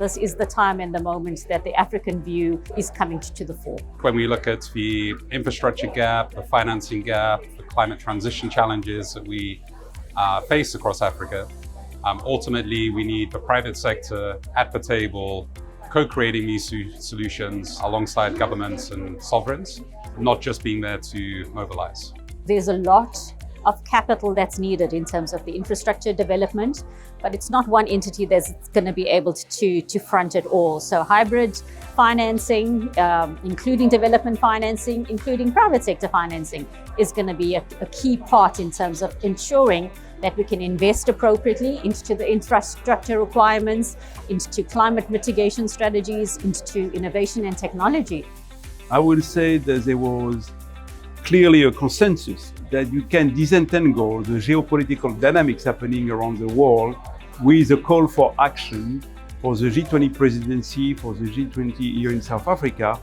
this is the time and the moment that the African view is coming to the fore. When we look at the infrastructure gap, the financing gap, the climate transition challenges that we face across Africa, ultimately we need the private sector at the table, co-creating these solutions alongside governments and sovereigns, not just being there to mobilize. There's a lot of capital that's needed in terms of the infrastructure development, but it's not one entity that's going to be able to front it all. So hybrid financing, including development financing, including private sector financing, is going to be a key part in terms of ensuring that we can invest appropriately into the infrastructure requirements, into climate mitigation strategies, into innovation and technology. I would say that there was clearly a consensus that you can disentangle the geopolitical dynamics happening around the world with a call for action for the G20 presidency, for the G20 here in South Africa,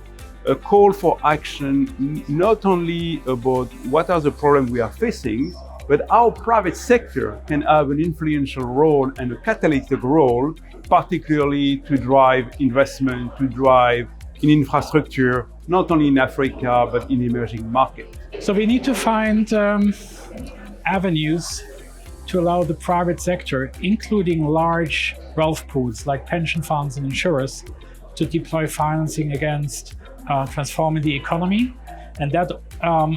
a call for action not only about what are the problems we are facing, but how private sector can have an influential role and a catalytic role, particularly to drive investment, to drive in infrastructure, not only in Africa, but in emerging markets. So we need to find avenues to allow the private sector, including large wealth pools like pension funds and insurers, to deploy financing against transforming the economy. And that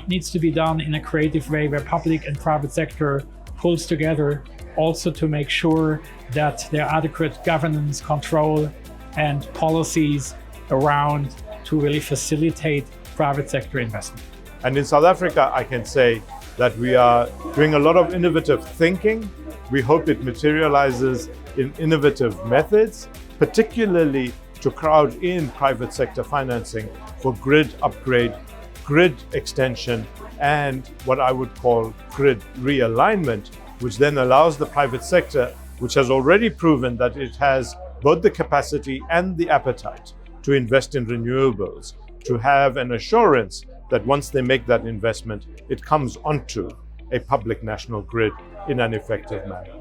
needs to be done in a creative way where public and private sector pulls together, also to make sure that there are adequate governance, control, and policies around to really facilitate private sector investment. And in South Africa, I can say that we are doing a lot of innovative thinking. We hope it materializes in innovative methods, particularly to crowd in private sector financing for grid upgrade, grid extension, and what I would call grid realignment, which then allows the private sector, which has already proven that it has both the capacity and the appetite to invest in renewables, to have an assurance that once they make that investment, it comes onto a public national grid in an effective manner.